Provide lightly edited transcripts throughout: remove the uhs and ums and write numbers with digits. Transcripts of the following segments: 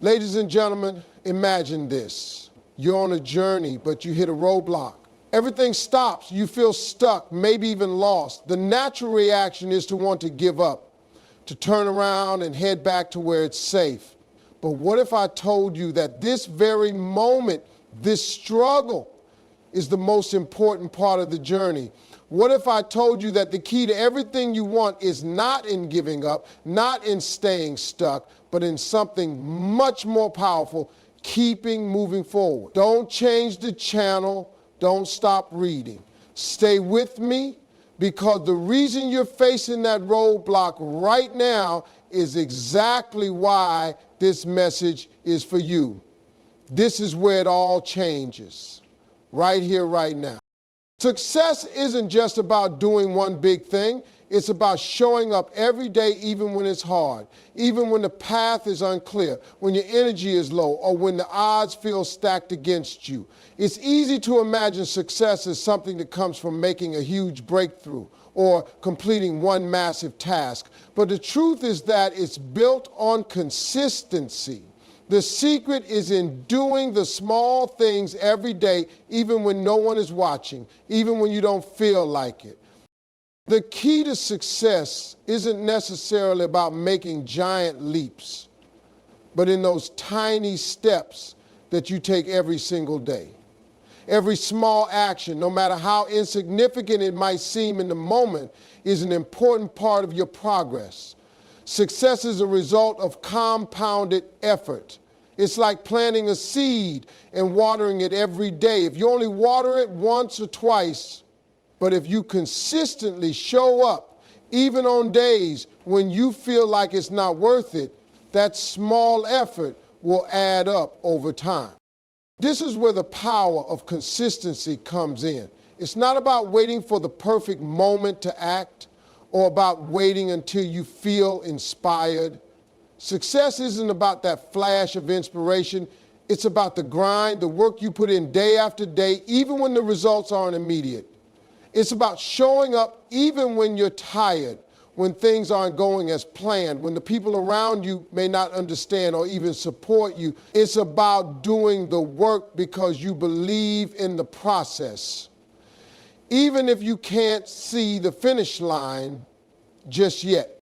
Ladies and gentlemen, imagine this. You're on a journey, but you hit a roadblock. Everything stops. You feel stuck, maybe even lost. The natural reaction is to want to give up, to turn around and head back to where it's safe. But what if I told you that this very moment, this struggle, is the most important part of the journey? What if I told you that the key to everything you want is not in giving up, not in staying stuck, but in something much more powerful, keeping moving forward? Don't change the channel. Don't stop reading. Stay with me, because the reason you're facing that roadblock right now is exactly why this message is for you. This is where it all changes. Right here, right now. Success isn't just about doing one big thing. It's about showing up every day, even when it's hard, even when the path is unclear, when your energy is low, or when the odds feel stacked against you. It's easy to imagine success as something that comes from making a huge breakthrough or completing one massive task. But the truth is that it's built on consistency. The secret is in doing the small things every day, even when no one is watching, even when you don't feel like it. The key to success isn't necessarily about making giant leaps, but in those tiny steps that you take every single day. Every small action, no matter how insignificant it might seem in the moment, is an important part of your progress. Success is a result of compounded effort. It's like planting a seed and watering it every day. If you only water it once or twice, but if you consistently show up, even on days when you feel like it's not worth it, that small effort will add up over time. This is where the power of consistency comes in. It's not about waiting for the perfect moment to act or about waiting until you feel inspired. Success isn't about that flash of inspiration. It's about the grind, the work you put in day after day, even when the results aren't immediate. It's about showing up even when you're tired, when things aren't going as planned, when the people around you may not understand or even support you. It's about doing the work because you believe in the process. Even if you can't see the finish line just yet.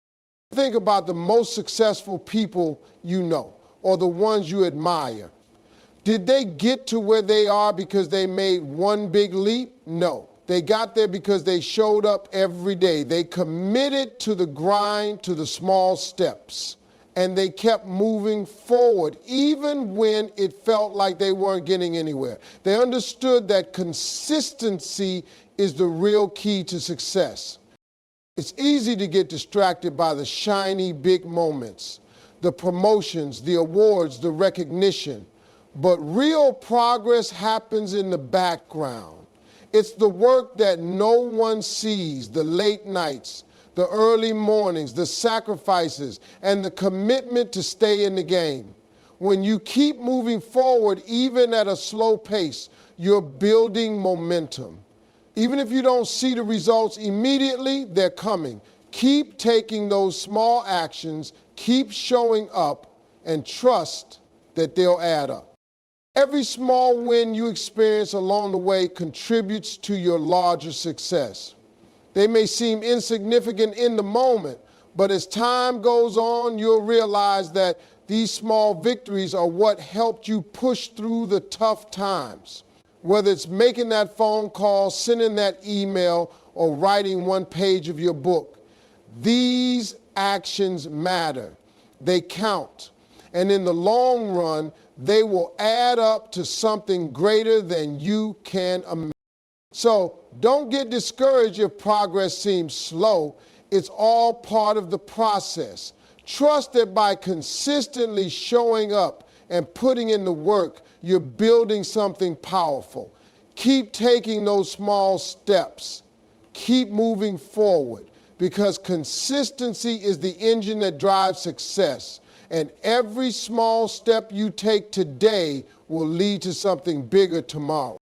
Think about the most successful people you know, or the ones you admire. Did they get to where they are because they made one big leap? No. They got there because they showed up every day. They committed to the grind, to the small steps, and they kept moving forward, even when it felt like they weren't getting anywhere. They understood that consistency is the real key to success. It's easy to get distracted by the shiny big moments, the promotions, the awards, the recognition. But real progress happens in the background. It's the work that no one sees, the late nights, the early mornings, the sacrifices, and the commitment to stay in the game. When you keep moving forward, even at a slow pace, you're building momentum. Even if you don't see the results immediately, they're coming. Keep taking those small actions, keep showing up, and trust that they'll add up. Every small win you experience along the way contributes to your larger success. They may seem insignificant in the moment, but as time goes on, you'll realize that these small victories are what helped you push through the tough times. Whether it's making that phone call, sending that email, or writing one page of your book, these actions matter. They count. And in the long run, they will add up to something greater than you can imagine. So don't get discouraged if progress seems slow. It's all part of the process. Trust that by consistently showing up and putting in the work, you're building something powerful. Keep taking those small steps. Keep moving forward, because consistency is the engine that drives success. And every small step you take today will lead to something bigger tomorrow.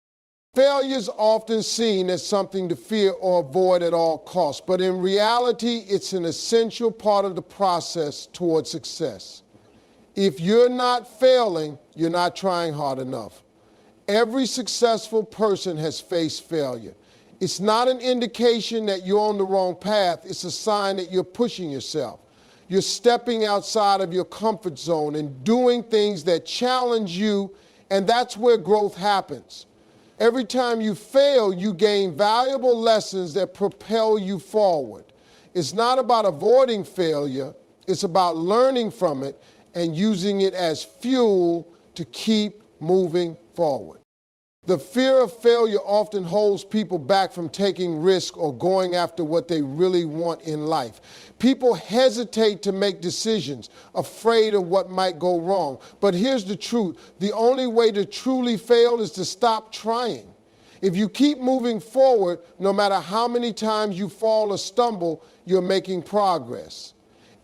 Failure is often seen as something to fear or avoid at all costs, but in reality, it's an essential part of the process toward success. If you're not failing, you're not trying hard enough. Every successful person has faced failure. It's not an indication that you're on the wrong path. It's a sign that you're pushing yourself. You're stepping outside of your comfort zone and doing things that challenge you, and that's where growth happens. Every time you fail, you gain valuable lessons that propel you forward. It's not about avoiding failure. It's about learning from it and using it as fuel to keep moving forward. The fear of failure often holds people back from taking risks or going after what they really want in life. People hesitate to make decisions, afraid of what might go wrong. But here's the truth. The only way to truly fail is to stop trying. If you keep moving forward, no matter how many times you fall or stumble, you're making progress.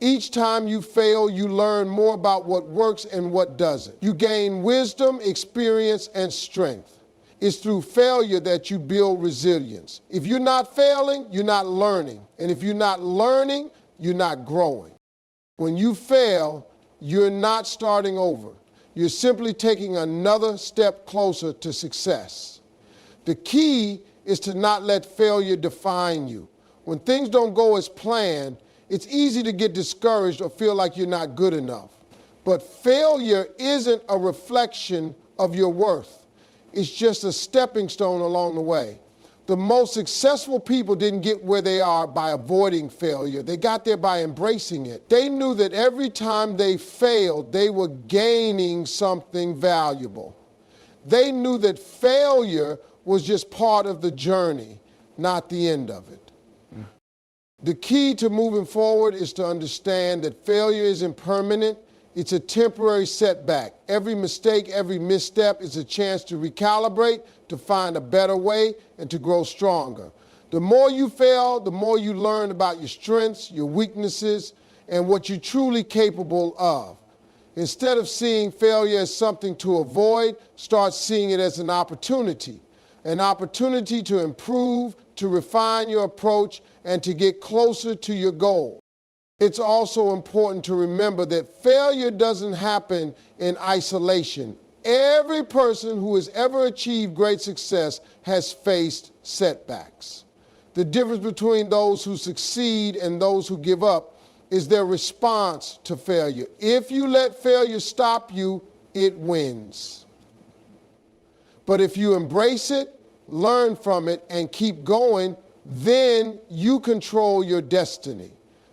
Each time you fail, you learn more about what works and what doesn't. You gain wisdom, experience, and strength. It's through failure that you build resilience. If you're not failing, you're not learning. And if you're not learning, you're not growing. When you fail, you're not starting over. You're simply taking another step closer to success. The key is to not let failure define you. When things don't go as planned, it's easy to get discouraged or feel like you're not good enough. But failure isn't a reflection of your worth. It's just a stepping stone along the way. The most successful people didn't get where they are by avoiding failure. They got there by embracing it. They knew that every time they failed, they were gaining something valuable. They knew that failure was just part of the journey, not the end of it. The key to moving forward is to understand that failure isn't permanent. It's a temporary setback. Every mistake, every misstep is a chance to recalibrate, to find a better way, and to grow stronger. The more you fail, the more you learn about your strengths, your weaknesses, and what you're truly capable of. Instead of seeing failure as something to avoid, start seeing it as an opportunity to improve, to refine your approach, and to get closer to your goal. It's also important to remember that failure doesn't happen in isolation. Every person who has ever achieved great success has faced setbacks. The difference between those who succeed and those who give up is their response to failure. If you let failure stop you, it wins. But if you embrace it, learn from it, and keep going, then you control your destiny.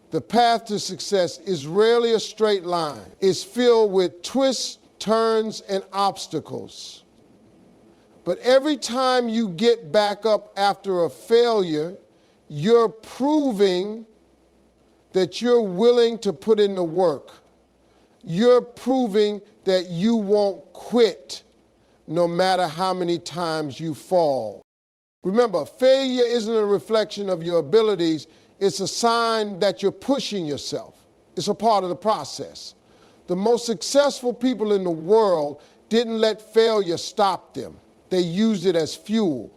The path to success is rarely a straight line. It's filled with twists, turns, and obstacles. But every time you get back up after a failure, you're proving that you're willing to put in the work. You're proving that you won't quit no matter how many times you fall. Remember, failure isn't a reflection of your abilities. It's a sign that you're pushing yourself. It's a part of the process. The most successful people in the world didn't let failure stop them. They used it as fuel,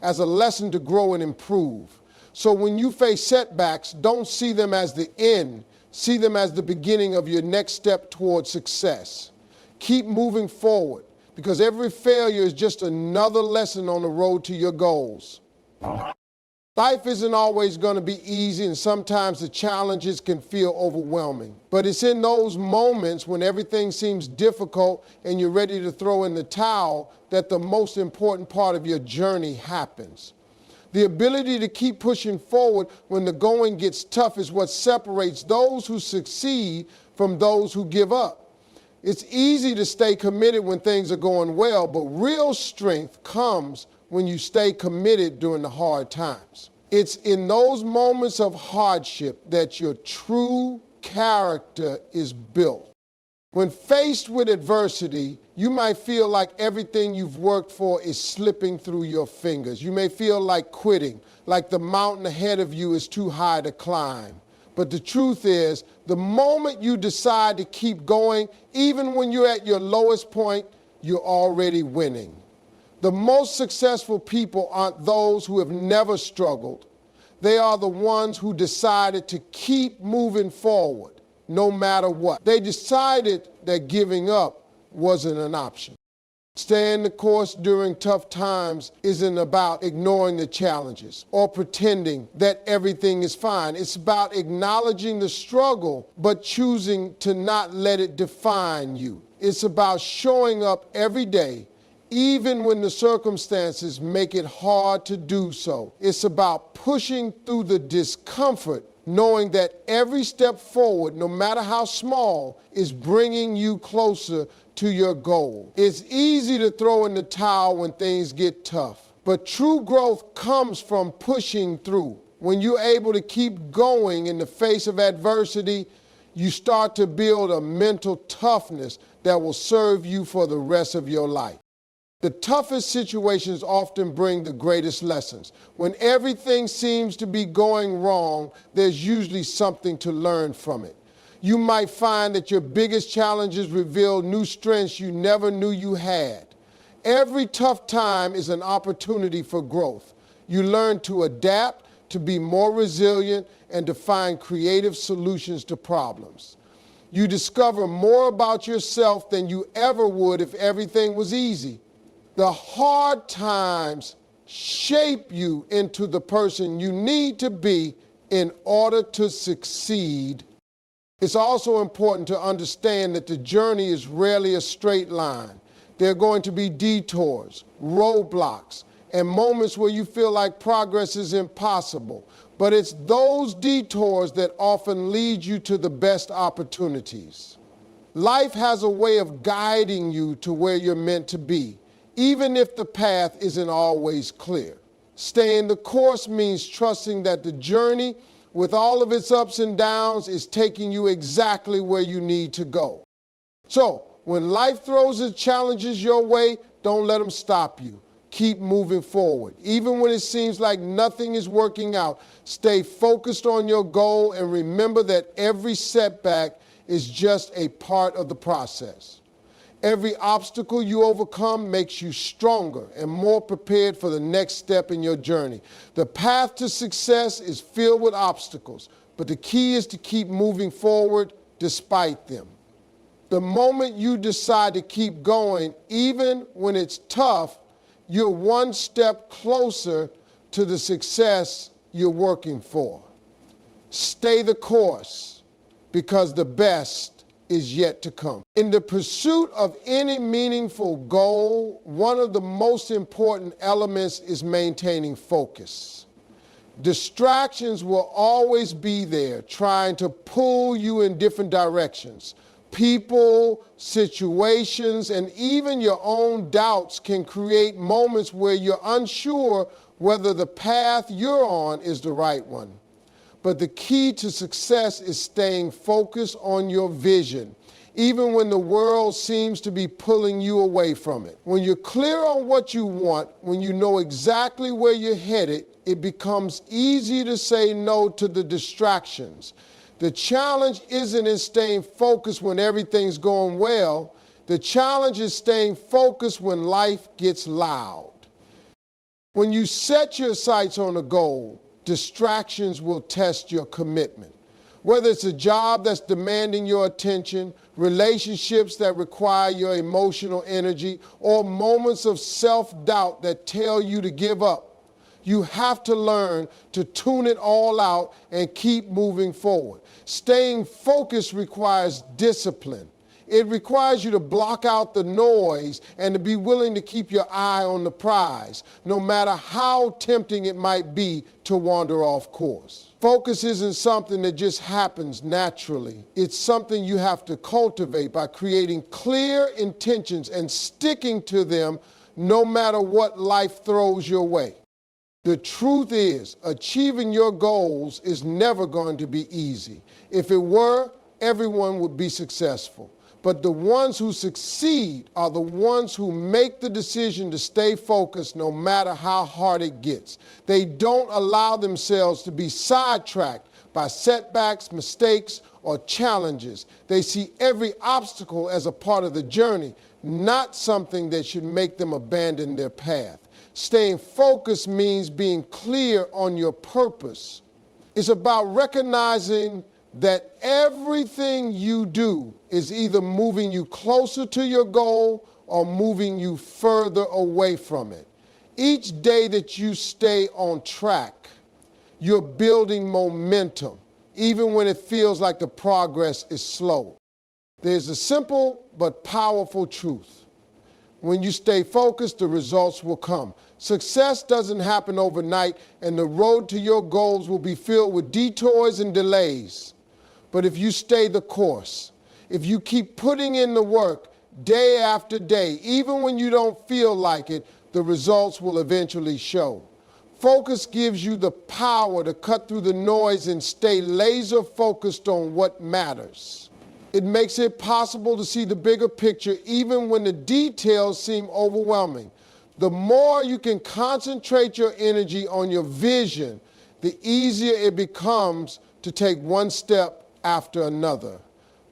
as a lesson to grow and improve. So when you face setbacks, don't see them as the end. See them as the beginning of your next step towards success. Keep moving forward, because every failure is just another lesson on the road to your goals. Life isn't always going to be easy, and sometimes the challenges can feel overwhelming. But it's in those moments when everything seems difficult and you're ready to throw in the towel that the most important part of your journey happens. The ability to keep pushing forward when the going gets tough is what separates those who succeed from those who give up. It's easy to stay committed when things are going well, but real strength comes when you stay committed during the hard times. It's in those moments of hardship that your true character is built. When faced with adversity, you might feel like everything you've worked for is slipping through your fingers. You may feel like quitting, like the mountain ahead of you is too high to climb. But the truth is, the moment you decide to keep going, even when you're at your lowest point, you're already winning. The most successful people aren't those who have never struggled. They are the ones who decided to keep moving forward, no matter what. They decided that giving up wasn't an option. Staying the course during tough times isn't about ignoring the challenges or pretending that everything is fine. It's about acknowledging the struggle, but choosing to not let it define you. It's about showing up every day, even when the circumstances make it hard to do so. It's about pushing through the discomfort, knowing that every step forward, no matter how small, is bringing you closer to your goal. It's easy to throw in the towel when things get tough, but true growth comes from pushing through. When you're able to keep going in the face of adversity, you start to build a mental toughness that will serve you for the rest of your life. The toughest situations often bring the greatest lessons. When everything seems to be going wrong, there's usually something to learn from it. You might find that your biggest challenges reveal new strengths you never knew you had. Every tough time is an opportunity for growth. You learn to adapt, to be more resilient, and to find creative solutions to problems. You discover more about yourself than you ever would if everything was easy. The hard times shape you into the person you need to be in order to succeed. It's also important to understand that the journey is rarely a straight line. There are going to be detours, roadblocks, and moments where you feel like progress is impossible. But it's those detours that often lead you to the best opportunities. Life has a way of guiding you to where you're meant to be, even if the path isn't always clear. Staying the course means trusting that the journey, with all of its ups and downs, is taking you exactly where you need to go. So, when life throws its challenges your way, don't let them stop you. Keep moving forward. Even when it seems like nothing is working out, stay focused on your goal and remember that every setback is just a part of the process. Every obstacle you overcome makes you stronger and more prepared for the next step in your journey. The path to success is filled with obstacles, but the key is to keep moving forward despite them. The moment you decide to keep going, even when it's tough, you're one step closer to the success you're working for. Stay the course, because the best is yet to come. In the pursuit of any meaningful goal, one of the most important elements is maintaining focus. Distractions will always be there, trying to pull you in different directions. People, situations, and even your own doubts can create moments where you're unsure whether the path you're on is the right one. But the key to success is staying focused on your vision, even when the world seems to be pulling you away from it. When you're clear on what you want, when you know exactly where you're headed, it becomes easy to say no to the distractions. The challenge isn't in staying focused when everything's going well. The challenge is staying focused when life gets loud. When you set your sights on a goal, distractions will test your commitment. Whether it's a job that's demanding your attention, relationships that require your emotional energy, or moments of self-doubt that tell you to give up, you have to learn to tune it all out and keep moving forward. Staying focused requires discipline. It requires you to block out the noise and to be willing to keep your eye on the prize, no matter how tempting it might be to wander off course. Focus isn't something that just happens naturally. It's something you have to cultivate by creating clear intentions and sticking to them no matter what life throws your way. The truth is, achieving your goals is never going to be easy. If it were, everyone would be successful. But the ones who succeed are the ones who make the decision to stay focused no matter how hard it gets. They don't allow themselves to be sidetracked by setbacks, mistakes, or challenges. They see every obstacle as a part of the journey, not something that should make them abandon their path. Staying focused means being clear on your purpose. It's about recognizing that everything you do is either moving you closer to your goal or moving you further away from it. Each day that you stay on track, you're building momentum, even when it feels like the progress is slow. There's a simple but powerful truth. When you stay focused, the results will come. Success doesn't happen overnight, and the road to your goals will be filled with detours and delays. But if you stay the course, if you keep putting in the work day after day, even when you don't feel like it, the results will eventually show. Focus gives you the power to cut through the noise and stay laser focused on what matters. It makes it possible to see the bigger picture even when the details seem overwhelming. The more you can concentrate your energy on your vision, the easier it becomes to take one step after another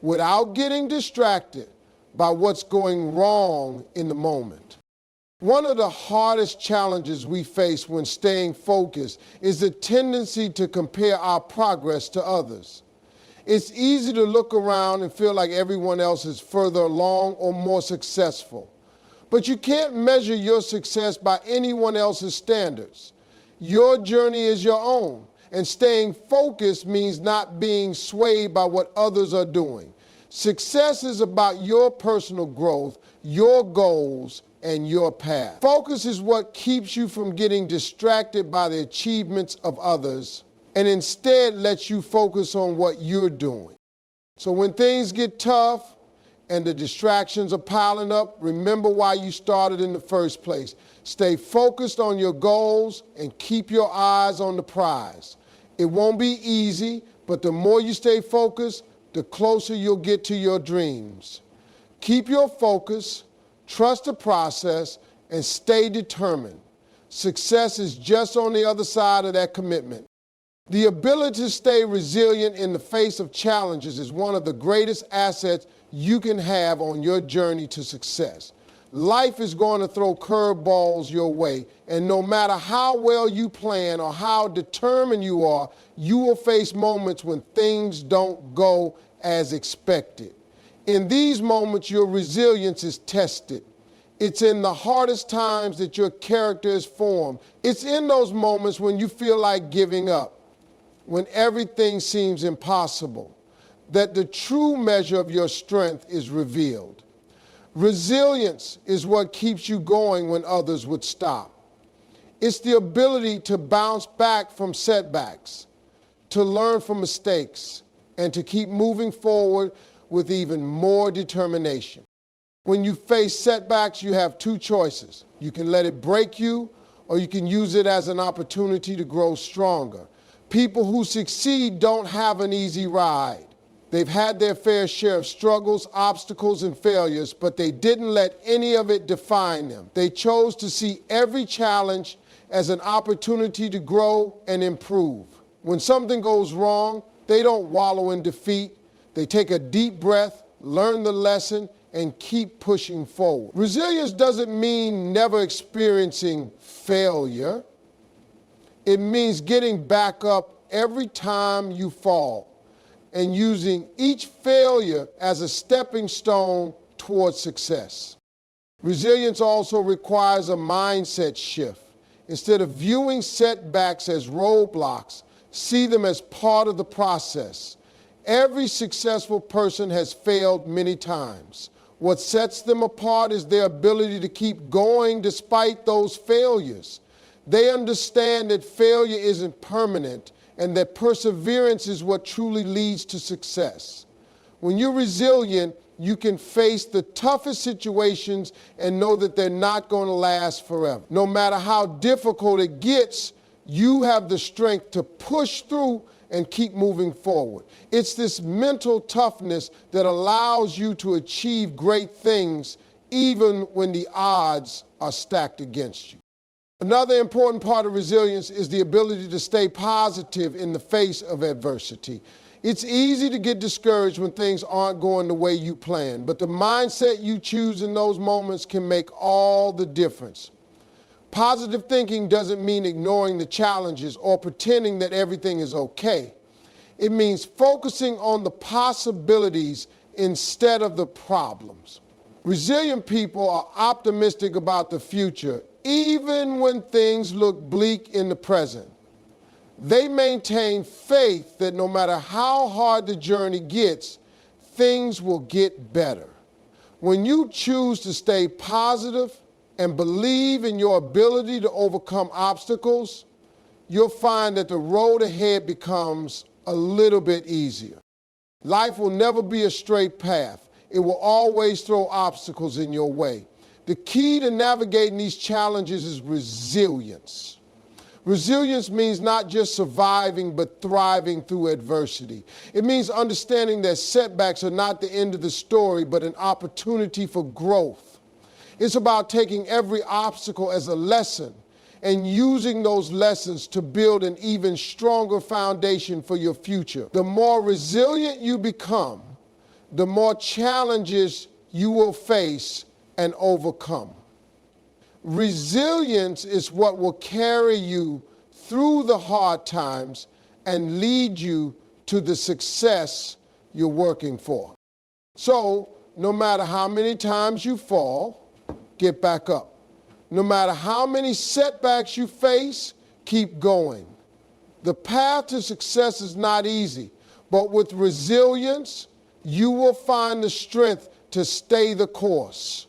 without getting distracted by what's going wrong in the moment. One of the hardest challenges we face when staying focused is the tendency to compare our progress to others. It's easy to look around and feel like everyone else is further along or more successful. But you can't measure your success by anyone else's standards. Your journey is your own, and staying focused means not being swayed by what others are doing. Success is about your personal growth, your goals, and your path. Focus is what keeps you from getting distracted by the achievements of others and instead lets you focus on what you're doing. So when things get tough and the distractions are piling up, remember why you started in the first place. Stay focused on your goals and keep your eyes on the prize. It won't be easy, but the more you stay focused, the closer you'll get to your dreams. Keep your focus, trust the process, and stay determined. Success is just on the other side of that commitment. The ability to stay resilient in the face of challenges is one of the greatest assets you can have on your journey to success. Life is going to throw curveballs your way, and no matter how well you plan or how determined you are, you will face moments when things don't go as expected. In these moments, your resilience is tested. It's in the hardest times that your character is formed. It's in those moments when you feel like giving up, when everything seems impossible, that the true measure of your strength is revealed. Resilience is what keeps you going when others would stop. It's the ability to bounce back from setbacks, to learn from mistakes, and to keep moving forward with even more determination. When you face setbacks, you have two choices. You can let it break you, or you can use it as an opportunity to grow stronger. People who succeed don't have an easy ride. They've had their fair share of struggles, obstacles, and failures, but they didn't let any of it define them. They chose to see every challenge as an opportunity to grow and improve. When something goes wrong, they don't wallow in defeat. They take a deep breath, learn the lesson, and keep pushing forward. Resilience doesn't mean never experiencing failure. It means getting back up every time you fall and using each failure as a stepping stone towards success. Resilience also requires a mindset shift. Instead of viewing setbacks as roadblocks, see them as part of the process. Every successful person has failed many times. What sets them apart is their ability to keep going despite those failures. They understand that failure isn't permanent and that perseverance is what truly leads to success. When you're resilient, you can face the toughest situations and know that they're not going to last forever. No matter how difficult it gets, you have the strength to push through and keep moving forward. It's this mental toughness that allows you to achieve great things even when the odds are stacked against you. Another important part of resilience is the ability to stay positive in the face of adversity. It's easy to get discouraged when things aren't going the way you plan, but the mindset you choose in those moments can make all the difference. Positive thinking doesn't mean ignoring the challenges or pretending that everything is okay. It means focusing on the possibilities instead of the problems. Resilient people are optimistic about the future, even when things look bleak in the present. They maintain faith that no matter how hard the journey gets, things will get better. When you choose to stay positive and believe in your ability to overcome obstacles, you'll find that the road ahead becomes a little bit easier. Life will never be a straight path. It will always throw obstacles in your way. The key to navigating these challenges is resilience. Resilience means not just surviving, but thriving through adversity. It means understanding that setbacks are not the end of the story, but an opportunity for growth. It's about taking every obstacle as a lesson and using those lessons to build an even stronger foundation for your future. The more resilient you become, the more challenges you will face and overcome. Resilience is what will carry you through the hard times and lead you to the success you're working for. So, no matter how many times you fall, get back up. No matter how many setbacks you face, keep going. The path to success is not easy, but with resilience, you will find the strength to stay the course.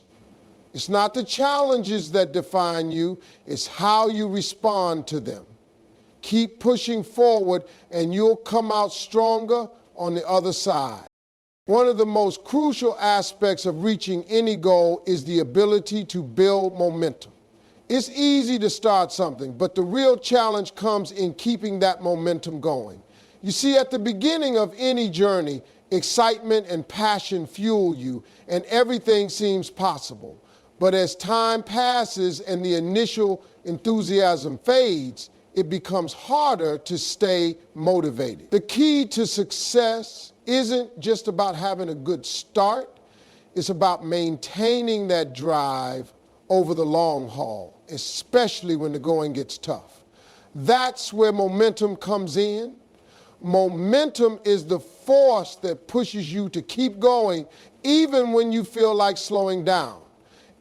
It's not the challenges that define you, it's how you respond to them. Keep pushing forward and you'll come out stronger on the other side. One of the most crucial aspects of reaching any goal is the ability to build momentum. It's easy to start something, but the real challenge comes in keeping that momentum going. You see, at the beginning of any journey, excitement and passion fuel you, and everything seems possible. But as time passes and the initial enthusiasm fades, it becomes harder to stay motivated. The key to success isn't just about having a good start, it's about maintaining that drive over the long haul, especially when the going gets tough. That's where momentum comes in. Momentum is the force that pushes you to keep going even when you feel like slowing down.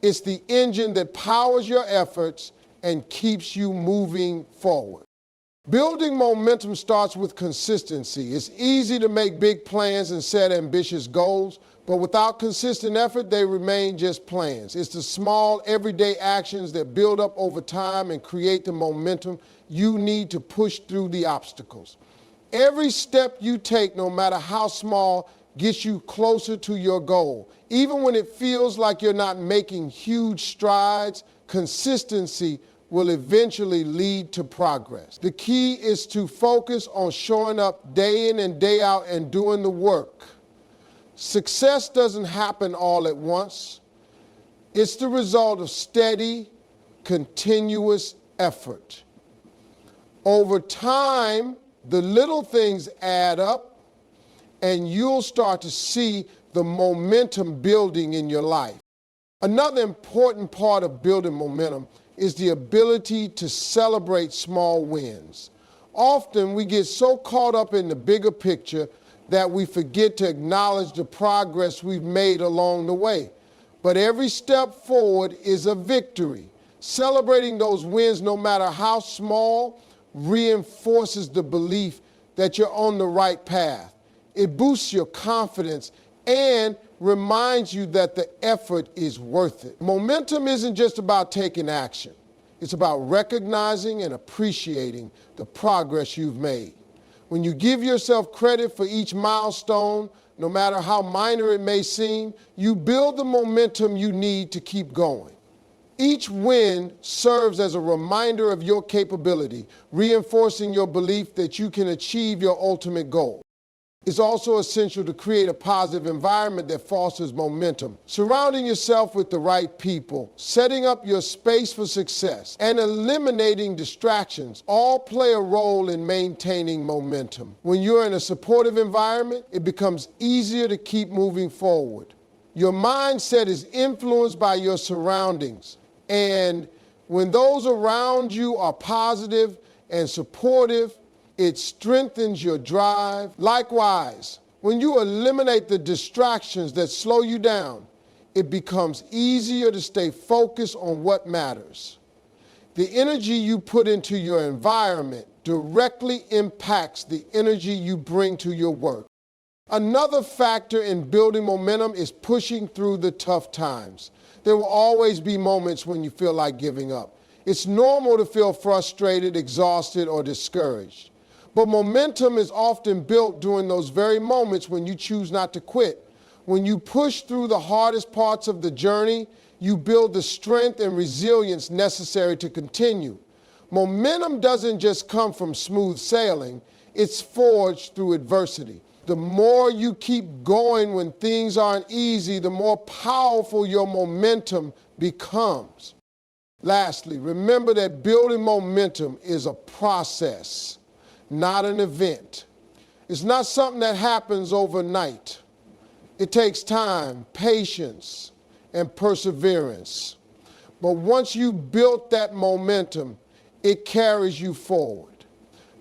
It's the engine that powers your efforts and keeps you moving forward. Building momentum starts with consistency. It's easy to make big plans and set ambitious goals, but without consistent effort, they remain just plans. It's the small, everyday actions that build up over time and create the momentum you need to push through the obstacles. Every step you take, no matter how small, gets you closer to your goal. Even when it feels like you're not making huge strides, consistency will eventually lead to progress. The key is to focus on showing up day in and day out and doing the work. Success doesn't happen all at once. It's the result of steady, continuous effort. Over time, the little things add up, and you'll start to see the momentum building in your life. Another important part of building momentum is the ability to celebrate small wins. Often we get so caught up in the bigger picture that we forget to acknowledge the progress we've made along the way. But every step forward is a victory. Celebrating those wins, no matter how small, reinforces the belief that you're on the right path. It boosts your confidence and reminds you that the effort is worth it. Momentum isn't just about taking action. It's about recognizing and appreciating the progress you've made. When you give yourself credit for each milestone, no matter how minor it may seem, you build the momentum you need to keep going. Each win serves as a reminder of your capability, reinforcing your belief that you can achieve your ultimate goal. It's also essential to create a positive environment that fosters momentum. Surrounding yourself with the right people, setting up your space for success, and eliminating distractions all play a role in maintaining momentum. When you're in a supportive environment, it becomes easier to keep moving forward. Your mindset is influenced by your surroundings, and when those around you are positive and supportive, It strengthens your drive. Likewise, when you eliminate the distractions that slow you down, it becomes easier to stay focused on what matters. The energy you put into your environment directly impacts the energy you bring to your work. Another factor in building momentum is pushing through the tough times. There will always be moments when you feel like giving up. It's normal to feel frustrated, exhausted, or discouraged. But momentum is often built during those very moments when you choose not to quit. When you push through the hardest parts of the journey, you build the strength and resilience necessary to continue. Momentum doesn't just come from smooth sailing, it's forged through adversity. The more you keep going when things aren't easy, the more powerful your momentum becomes. Lastly, remember that building momentum is a process, not an event. It's not something that happens overnight. It takes time, patience, and perseverance. But once you built that momentum, it carries you forward.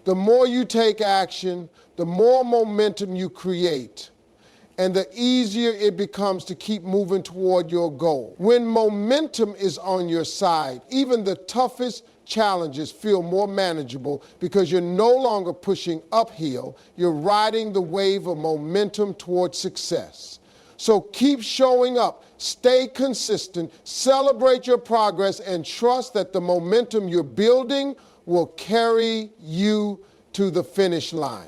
The more you take action, the more momentum you create, and the easier it becomes to keep moving toward your goal. When momentum is on your side, even the toughest challenges feel more manageable because you're no longer pushing uphill, you're riding the wave of momentum towards success. So keep showing up, stay consistent, celebrate your progress, and trust that the momentum you're building will carry you to the finish line.